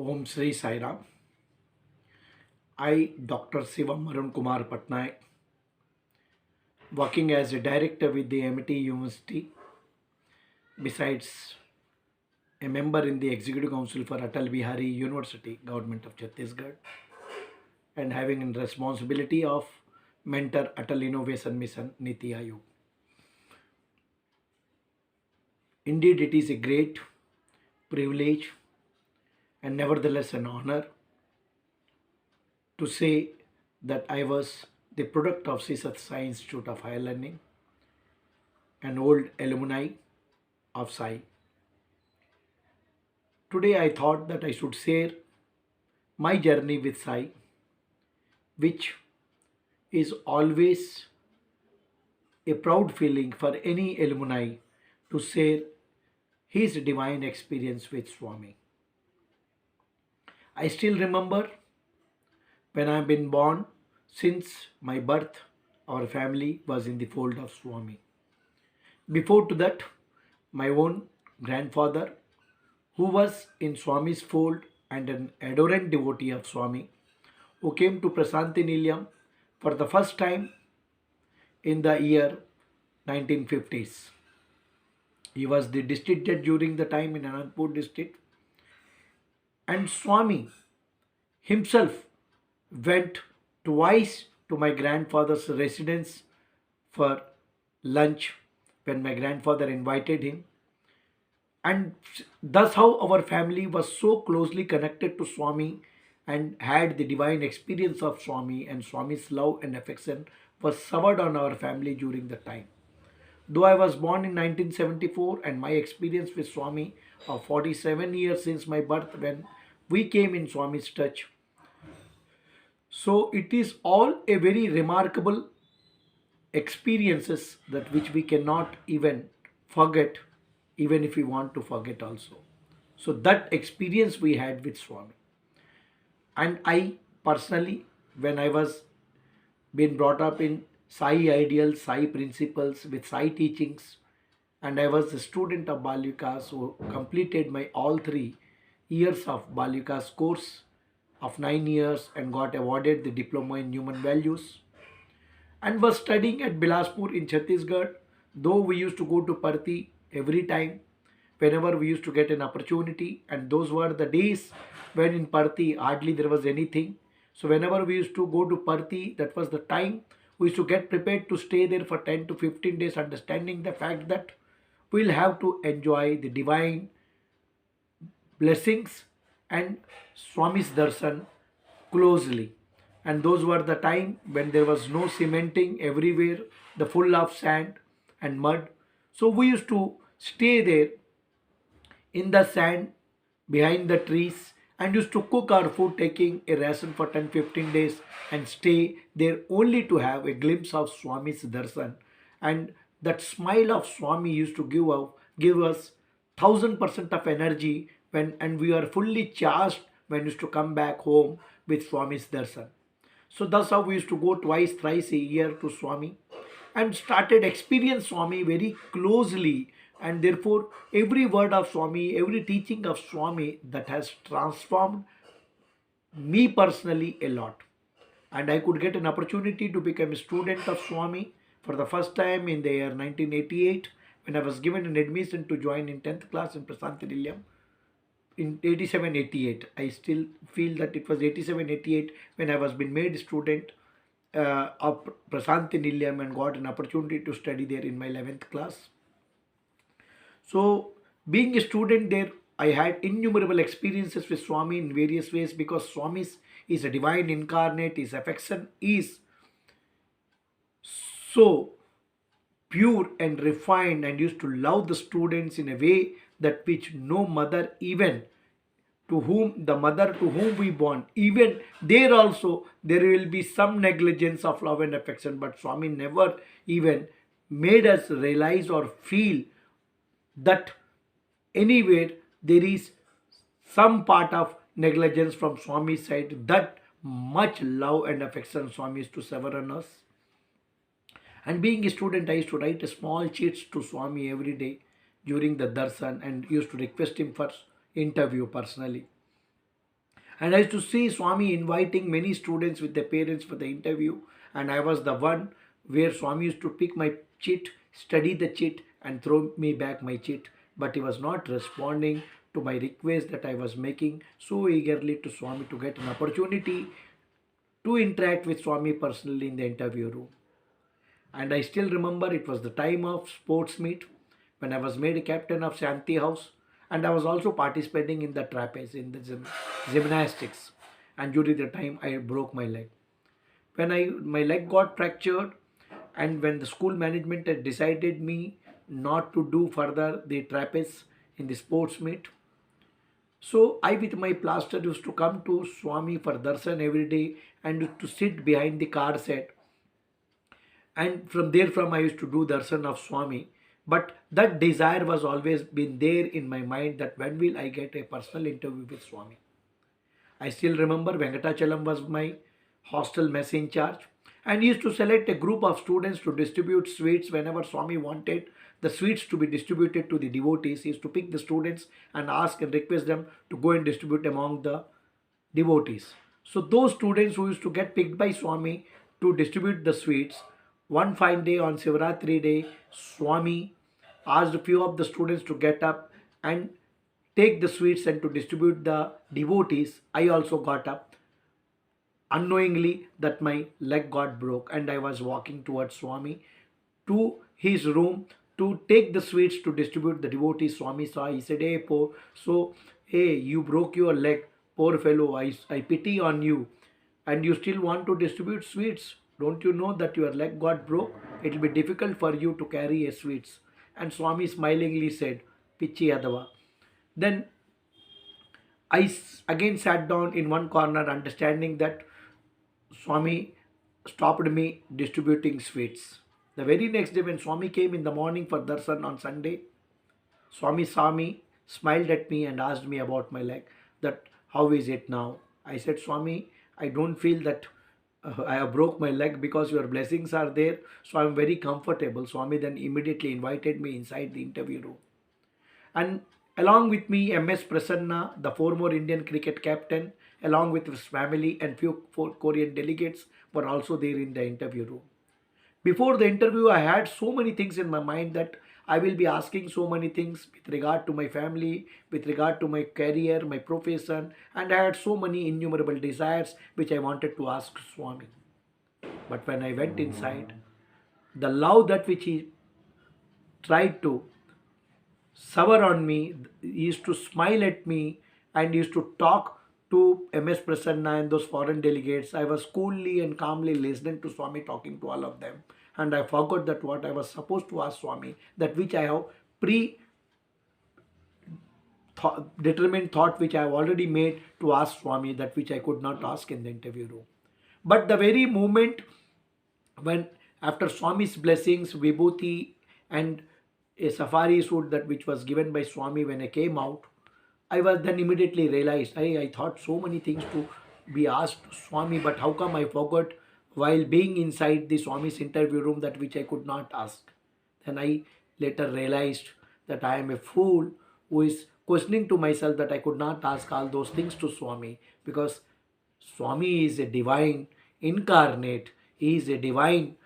Om Sri Sai Ram. I, Dr. Sivam Arun Kumar Patnaik, working as a director with the MIT University, besides a member in the Executive Council for Atal Bihari University, Government of Chhattisgarh, and having a responsibility of mentor Atal Innovation Mission Niti Aayog. Indeed, it is a great privilege and nevertheless an honor to say that I was the product of Sisat Sai Institute of Higher Learning, an old alumni of Sai. Today I thought that I should share my journey with Sai, which is always a proud feeling for any alumni to share his divine experience with Swami. I still remember when I have been born, since my birth, our family was in the fold of Swami. Before to that, my own grandfather, who was in Swami's fold and an adorant devotee of Swami, who came to Prasanthi Nilayam for the first time in the year 1950s. He was the district judge during the time in Anandpur district, and Swami himself went twice to my grandfather's residence for lunch when my grandfather invited him. And thus how our family was so closely connected to Swami and had the divine experience of Swami, and Swami's love and affection was showered on our family during the time. Though I was born in 1974 and my experience with Swami of 47 years since my birth when we came in Swami's touch. So it is all a very remarkable experiences that which we cannot even forget, even if we want to forget also. So that experience we had with Swami. And I personally, when I was being brought up in Sai ideals, Sai principles with Sai teachings, and I was a student of Balyukas who completed my all 3 years of Balyukas course of 9 years and got awarded the diploma in human values, and was studying at Bilaspur in Chhattisgarh. Though we used to go to Parthi every time, whenever we used to get an opportunity, and those were the days when in Parthi hardly there was anything. So whenever we used to go to Parthi, that was the time we used to get prepared to stay there for 10 to 15 days, understanding the fact that we'll have to enjoy the divine blessings and Swami's darshan closely. And those were the time when there was no cementing everywhere, the full of sand and mud. So we used to stay there in the sand behind the trees and used to cook our food, taking a ration for 10-15 days, and stay there only to have a glimpse of Swami's darshan. And that smile of Swami used to give us 1000% of energy when, and we are fully charged when we used to come back home with Swami's darshan. So that's how we used to go twice, thrice a year to Swami and started experience Swami very closely. And therefore, every word of Swami, every teaching of Swami, that has transformed me personally a lot. And I could get an opportunity to become a student of Swami for the first time in the year 1988 when I was given an admission to join in 10th class in Prasanthi Nilayam in 87-88. I still feel that it was 87-88 when I was being made student of Prasanthi Nilayam and got an opportunity to study there in my 11th class. So being a student there, I had innumerable experiences with Swami in various ways, because Swami is a divine incarnate. His affection is so pure and refined, and used to love the students in a way that which no mother, even the mother to whom we born, even there also there will be some negligence of love and affection, but Swami never even made us realize or feel that anywhere there is some part of negligence from Swami's side. That much love and affection Swami used to sever on us. And being a student, I used to write a small cheats to Swami every day during the darshan and used to request him for interview personally. And I used to see Swami inviting many students with their parents for the interview, and I was the one where Swami used to pick my chit, study the chit, and throw me back my chit. But he was not responding to my request that I was making so eagerly to Swami to get an opportunity to interact with Swami personally in the interview room. And I still remember it was the time of sports meet when I was made a captain of Shanti House, and I was also participating in the trapeze, in the gymnastics. And during the time I broke my leg. When my leg got fractured, and when the school management had decided me not to do further the trapeze in the sports meet, so I with my plaster used to come to Swami for darshan every day and to sit behind the car set, and from there from I used to do darshan of Swami. But that desire was always been there in my mind that when will I get a personal interview with Swami. I still remember Venkatachalam was my hostel mess in charge, and he used to select a group of students to distribute sweets whenever Swami wanted the sweets to be distributed to the devotees. He used to pick the students and ask and request them to go and distribute among the devotees. So those students who used to get picked by Swami to distribute the sweets, one fine day on Sivaratri day, Swami asked a few of the students to get up and take the sweets and to distribute the devotees. I also got up unknowingly that my leg got broke, and I was walking towards Swami to his room to take the sweets to distribute the devotees. Swami saw, he said, hey, poor, so, hey, you broke your leg, poor fellow, I pity on you, and you still want to distribute sweets. Don't you know that your leg got broke? It will be difficult for you to carry a sweets. And Swami smilingly said, Pichi Adava. Then again sat down in one corner, understanding that Swami stopped me distributing sweets. The very next day, when Swami came in the morning for darshan on Sunday, Swami saw me, smiled at me, and asked me about my leg. That how is it now? I said, Swami, I don't feel that I have broke my leg because your blessings are there, so I am very comfortable. Swami then immediately invited me inside the interview room. And along with me, MS Prasanna, the former Indian cricket captain, along with his family and few Korean delegates were also there in the interview room. Before the interview, I had so many things in my mind that I will be asking so many things with regard to my family, with regard to my career, my profession, and I had so many innumerable desires which I wanted to ask Swami. But when I went inside, the love that which he tried to sour on me, he used to smile at me and used to talk to MS Prasanna and those foreign delegates. I was coolly and calmly listening to Swami talking to all of them. And I forgot that what I was supposed to ask Swami, that which I have pre determined thought which I have already made to ask Swami, that which I could not ask in the interview room. But the very moment when after Swami's blessings, Vibhuti and a safari suit that which was given by Swami when I came out, I was then immediately realized I thought so many things to be asked Swami, but how come I forgot while being inside the Swami's interview room that which I could not ask. Then I later realized that I am a fool who is questioning to myself that I could not ask all those things to Swami, because Swami is a divine incarnate, he is a divine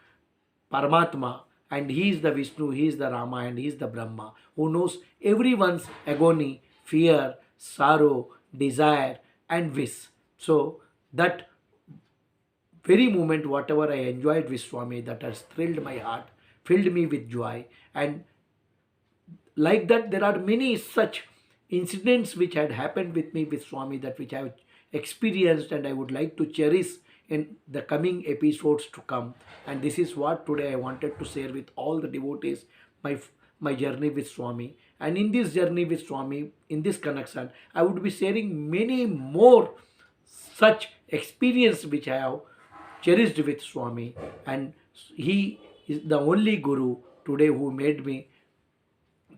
Paramatma, and he is the Vishnu, he is the Rama, and he is the Brahma, who knows everyone's agony, fear, sorrow, desire, and wish. So that very moment, whatever I enjoyed with Swami, that has thrilled my heart, filled me with joy, and like that there are many such incidents which had happened with me with Swami, that which I have experienced and I would like to cherish in the coming episodes to come. And this is what today I wanted to share with all the devotees, my journey with Swami. And in this journey with Swami, in this connection, I would be sharing many more such experience which I have cherished with Swami. And he is the only Guru today who made me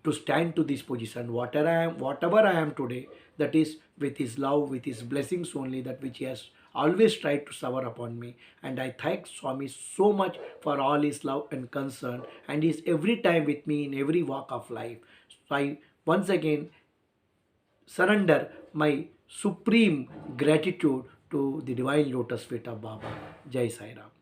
to stand to this position. Whatever I am today, that is with his love, with his blessings only, that which he has always tried to shower upon me. And I thank Swami so much for all his love and concern, and he is every time with me in every walk of life. So I once again surrender my supreme gratitude to the divine lotus feet of Baba. Jai Sai Ram.